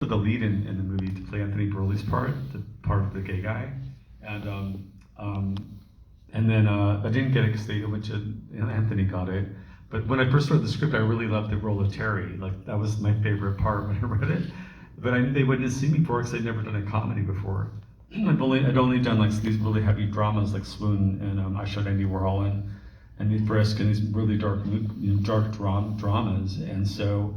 the lead in the movie to play Anthony Burley's part, the part of the gay guy, and then I didn't get it because they went to Anthony got it. But when I first read the script, I really loved the role of Terry. Like that was my favorite part when I read it. But I knew they wouldn't see me for it because I'd never done a comedy before. I'd only done like these really heavy dramas like Swoon, and I showed Andy Warhol and these Brisk and these really dark dramas. And so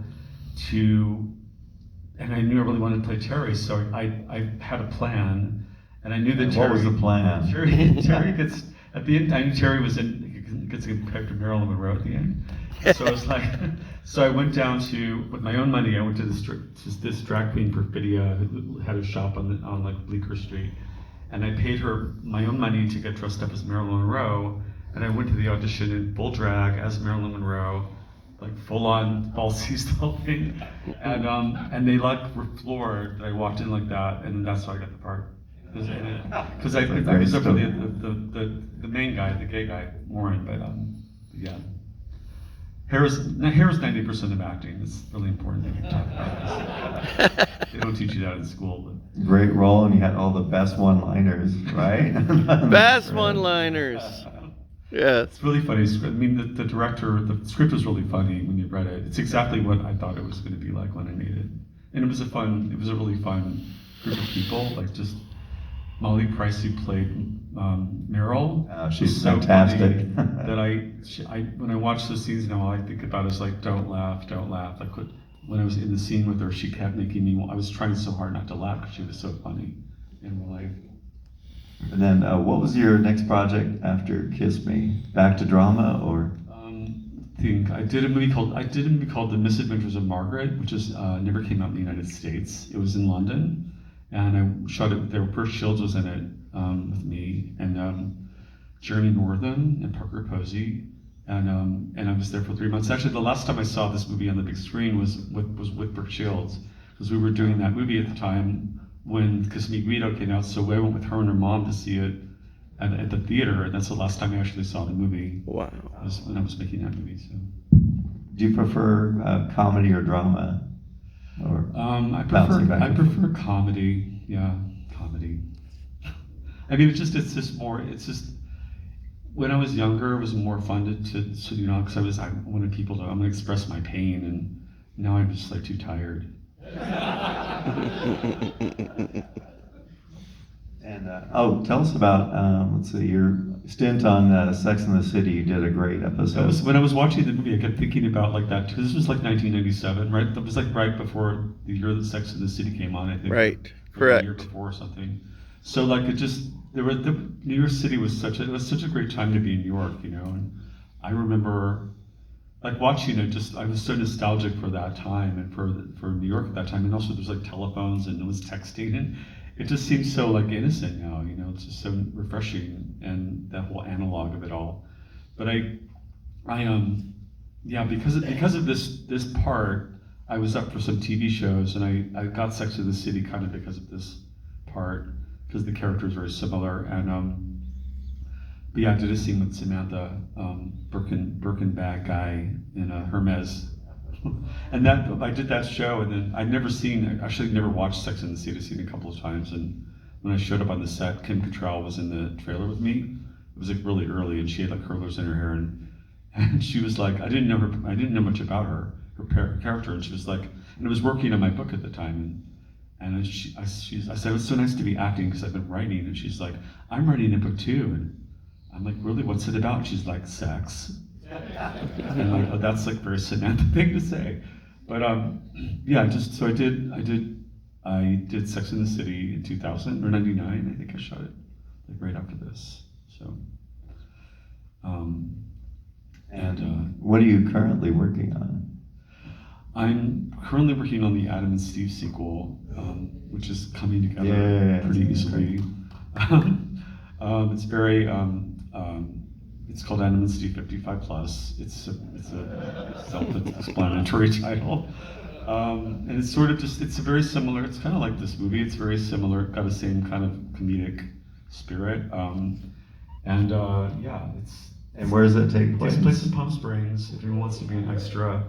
and I knew I really wanted to play Terry, so I had a plan, and I knew that Terry. What was the plan? Terry gets at the end. I knew Terry gets compared to Marilyn Monroe at the end. So I was like, so I went down with my own money. I went to this drag queen Perfidia who had a shop on like Bleecker Street, and I paid her my own money to get dressed up as Marilyn Monroe. And I went to the audition in full drag as Marilyn Monroe, like full on falsies the whole thing, and they like were floored that I walked in like that, and that's how I got the part. Because I was up for the main guy, the gay guy, Warren, but yeah. Hair is 90% of acting. It's really important that you talk about this. They don't teach you that in school. But. Great role, and you had all the best one-liners, right? Best one-liners. Yes. It's really funny. I mean, the director, the script was really funny when you read it. It's exactly what I thought it was going to be like when I made it. And it was a really fun group of people. Like just Molly Price, who played Meryl. She's so fantastic. That when I watch those scenes now, all I think about is like, don't laugh. Like when I was in the scene with her, she kept making me. I was trying so hard not to laugh because she was so funny in real life. And then, what was your next project after Kiss Me? Back to drama, or? I did a movie called The Misadventures of Margaret, which never came out in the United States. It was in London, and I shot it there. Bert Shields was in it with me, and Jeremy Northam and Parker Posey, and I was there for 3 months. Actually, the last time I saw this movie on the big screen was with Bert Shields, because we were doing that movie at the time when Kiss Me Guido came out, so I went with her and her mom to see it at the theater, and that's the last time I actually saw the movie. Wow. Was when I was making that movie. So. Do you prefer comedy or drama? Or I prefer comedy. Yeah, comedy. I mean, it's just when I was younger, it was more fun to because I wanted people to, I'm gonna express my pain, and now I'm just like too tired. And tell us about let's see, your stint on Sex and the City. You did a great episode. When I was watching the movie, I kept thinking about like that. This was like 1997, right? That was like right before the year that Sex and the City came on, I think. Right. Or Correct. The year before or something. So like New York City was such a great time to be in New York, you know. And I remember like watching it, I was so nostalgic for that time and for New York at that time. And also there's like telephones and it was texting, and it just seems so like innocent now, you know. It's just so refreshing, and that whole analog of it all. But because of this part, I was up for some TV shows, and I got Sex and the City kind of because of this part, because the character is very similar. And but yeah, I did a scene with Samantha Birkin bag guy in Hermes, and I did that show, and then I'd never watched Sex and the City. I'd seen it a couple of times, and when I showed up on the set, Kim Cattrall was in the trailer with me. It was like really early, and she had like curlers in her hair, and she was like, I didn't know much about her character, and she was like, and I was working on my book at the time, and I said, it's so nice to be acting because I've been writing, and she's like, I'm writing a book too, and I'm like, really, what's it about? And she's like, sex. And I'm like, oh, that's like very Samantha thing to say. But yeah, so I did Sex and the City in 2000 or 99. I think I shot it like right after this. So, what are you currently working on? I'm currently working on the Adam and Steve sequel, which is coming together pretty easily. It's very. It's called Adam and Steve 55+. It's a self-explanatory title, and it's sort of it's very similar. It's kind of like this movie. It's very similar. Got the same kind of comedic spirit, and yeah, it's. And where does it take place? It takes place in Palm Springs. If anyone wants to be an extra,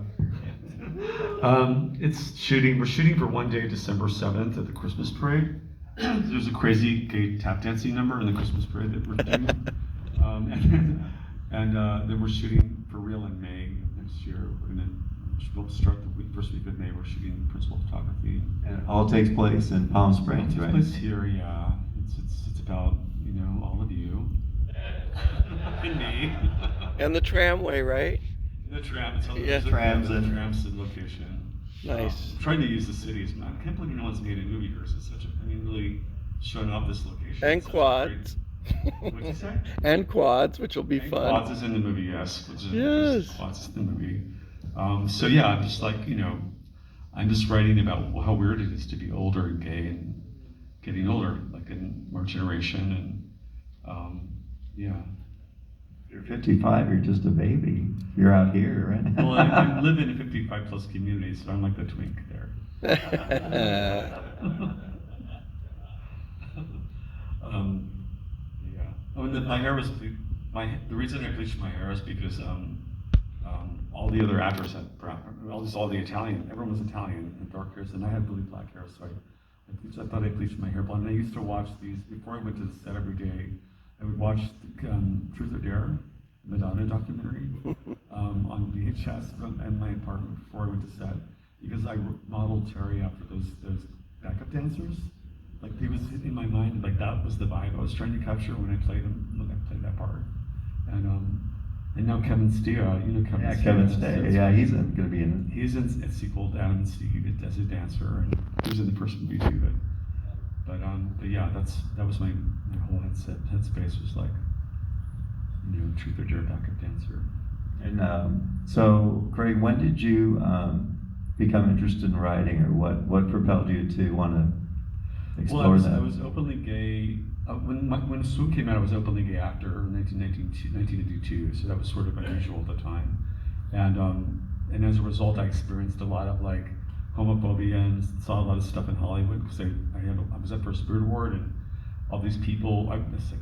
It's shooting. We're shooting for one day, December 7th, at the Christmas parade. There's a crazy gay tap dancing number in the Christmas parade that we're doing, and then we're shooting for real in May next year. We'll start the first week of May. We're shooting principal photography. And it all takes place in Palm Springs, It right? takes place here, yeah. It's about all of you and me. And the tramway, right? The tram. It's on Yeah. the Tram's location. Nice. I'm trying to use the city as I can't believe no one's made a movie here. It's such a, really showing off this location. And It's such a quads. What'd you say? And quads, which will be And fun. Quads is in the movie, yes. Yes. Quads is in the movie. So yeah, I'm just like, I'm just writing about how weird it is to be older and gay and getting older, like in our generation, and yeah. You're 55, you're just a baby. You're out here, right? Well, I live in a 55 plus community, so I'm like the twink there. Yeah. Oh, and my hair was the reason I bleached my hair is because all the other actors had brown, all the Italian, everyone was Italian and dark hairs, and I had really black hair, so I thought I bleached my hair blonde. And I used to watch these before I went to the set every day. I would watch Truth or Dare, Madonna documentary on VHS in my apartment before I went to set, because I modeled Terry after those backup dancers. Like he was in my mind, like that was the vibe I was trying to capture when I played him, when I played that part. And now Kevin Stea, Kevin. Yeah, Stea, Kevin Stay. Yeah, he's going to be in. He's in a sequel, Adam and Steve, as a dancer, and he was in the first movie too. But yeah, that was my whole headspace was like, Truth or Dare backup dancer. And so, Craig, when did you become interested in writing, or what propelled you to want to explore that? I was openly gay. When Swoon came out, I was openly gay actor in 1992, so that was sort of unusual at the time. And as a result, I experienced a lot of like homophobia and saw a lot of stuff in Hollywood, because I was up for a Spirit Award, and all these people, I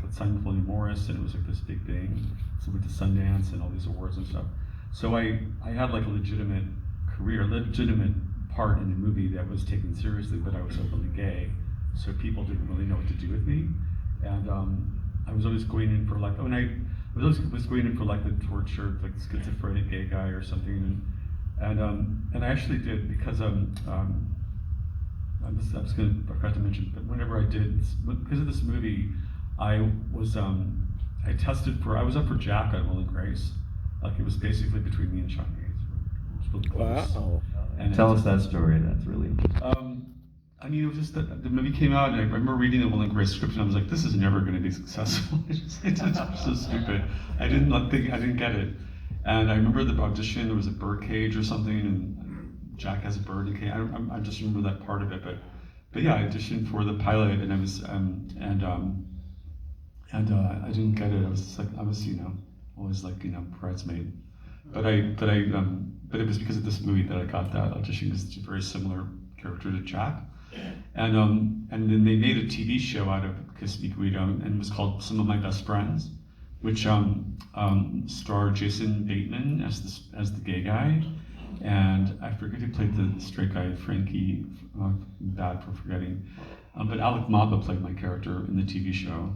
signed with William Morris, and it was like this big thing. So I went to Sundance and all these awards and stuff. So I had like a legitimate career, legitimate part in the movie that was taken seriously, but I was openly gay, so people didn't really know what to do with me. And I was always going in for like, I was going in for like the tortured, like schizophrenic gay guy or something, and I actually did, because I forgot to mention, but whenever I did, because of this movie, I was I was up for Jack on Will and Grace, like it was basically between me and Sean Hayes. It was really close. Wow. And tell us that story. That's really interesting. It was just that the movie came out, and I remember reading the Will and Grace script, and I was like, this is never going to be successful. It's so stupid. I didn't get it. And I remember the audition, there was a bird cage or something, and Jack has a bird in a cage. I just remember that part of it, but yeah, I auditioned for the pilot, and I was, I didn't get it. I was always like, bridesmaid. But it was because of this movie that I got that audition, because it's a very similar character to Jack. And then they made a TV show out of Kiss Me Guido, and it was called Some of My Best Friends, which starred Jason Bateman as the gay guy, and I forget who played the straight guy, Frankie. Bad for forgetting, but Alec Maba played my character in the TV show.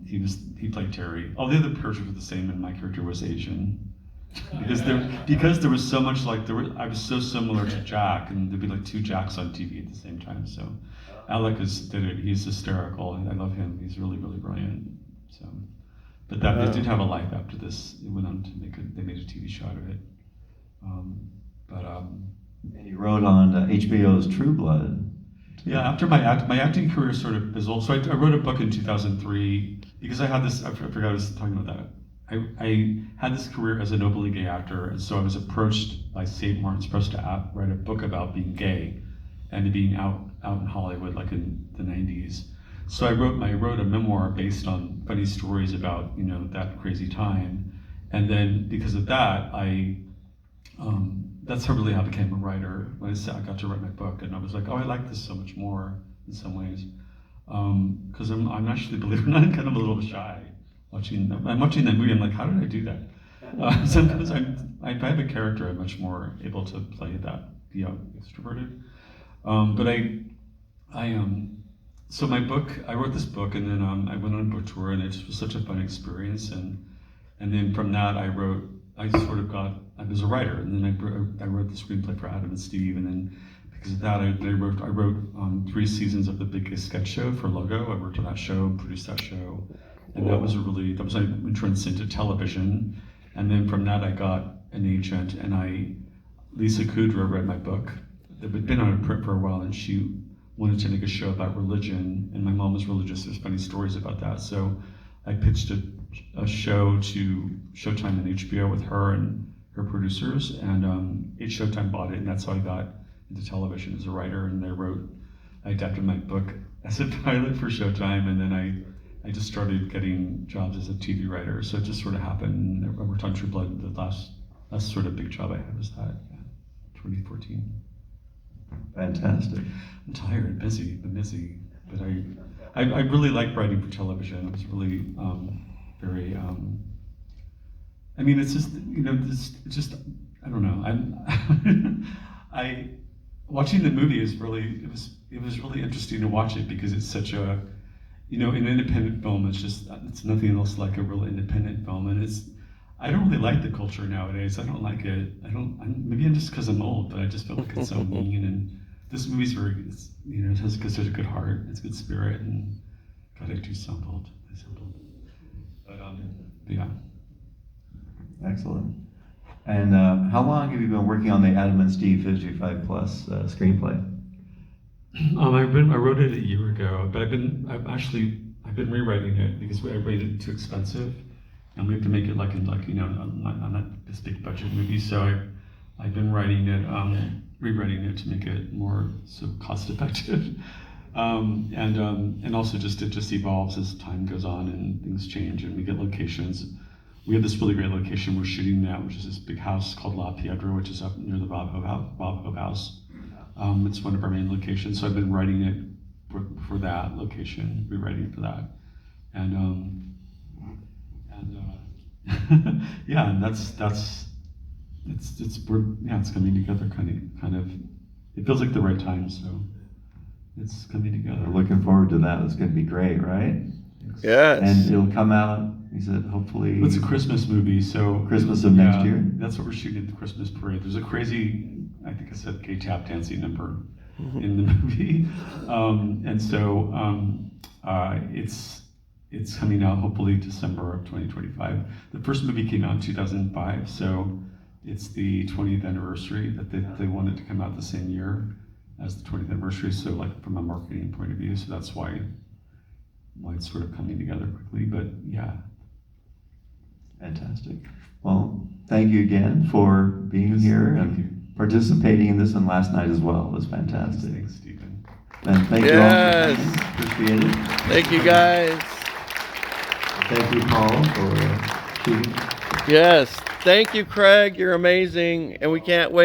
He played Terry. All the other characters were the same, and my character was Asian. Because there was so much I was so similar to Jack, and there'd be like two Jacks on TV at the same time. So Alec did it. He's hysterical, and I love him. He's really, really brilliant. So, but it did have a life after this. It went on to they made a TV show out of it. And you wrote on HBO's True Blood. Yeah, after my acting career sort of fizzled, so I wrote a book in 2003 because I had this. I forgot I was talking about that. I had this career as an openly gay actor, and so I was approached by St. Martin's Press to write a book about being gay and being out in Hollywood, like in the 90s. So I wrote a memoir based on funny stories about that crazy time, and then because of that, that's really how I became a writer. When I got to write my book, and I was like, oh, I like this so much more in some ways, because I'm actually, believe it or not, kind of a little shy. I'm watching that movie. I'm like, how did I do that? Sometimes if I have a character, I'm much more able to play that, extroverted. But so my book, I wrote this book, and then I went on a book tour, and it just was such a fun experience. And then from that, I was a writer, and then I wrote the screenplay for Adam and Steve, and then because of that, I wrote 3 seasons of the Big Gay Sketch Show for Logo. I worked on that show, produced that show, and that was my entrance into television. And then from that, I got an agent, and Lisa Kudrow read my book. It had been on print for a while, and she wanted to make a show about religion, and my mom was religious. There's funny stories about that. So I pitched a show to Showtime and HBO with her and her producers, and Showtime bought it, and that's how I got into television as a writer. And I adapted my book as a pilot for Showtime, and then I just started getting jobs as a TV writer. So it just sort of happened. I worked on True Blood. The last sort of big job I had was that, 2014. Fantastic. I'm tired, busy, but I really like writing for television. It was really very. I mean, it's just it's just I don't know. I watching the movie it was really interesting to watch it because it's such a an independent film. It's nothing else like a real independent film, and I don't really like the culture nowadays. I don't like it. Maybe I'm just because I'm old, but I just feel like it's so mean. And this movie's it has such a good heart. It's a good spirit, and God, I do sound old. But yeah. Excellent. And how long have you been working on the Adam and Steve 55 Plus screenplay? I wrote it a year ago, but I've been rewriting it because I rated it too expensive, and we have to make it I'm not this big budget movie, so I've been writing it, rewriting it to make it more cost effective, and also it just evolves as time goes on and things change and we get locations. We have this really great location we're shooting now, which is this big house called La Piedra, which is up near the Bob Hope House. It's one of our main locations, so I've been writing it for that location, rewriting it for that, and yeah, and it's coming together kind of. It feels like the right time, so it's coming together. We're looking forward to that. It's going to be great, right? Yes. And it'll come out. He said, hopefully. It's a Christmas movie, so Christmas of next year. That's what we're shooting at the Christmas parade. There's a crazy, I think I said, gay tap dancing number in the movie, and so it's coming out hopefully December of 2025. The first movie came out in 2005, so it's the 20th anniversary that they wanted to come out the same year as the 20th anniversary. So like from a marketing point of view, so that's why it's sort of coming together quickly. But yeah. Fantastic. Well, thank you again for being here and participating in this, and last night as well. It was fantastic. Thanks, Stephen. And thank you all for coming. Appreciate it. Thank you, guys. Thank you, Paul, for shooting. Yes. Thank you, Craig. You're amazing, and we can't wait.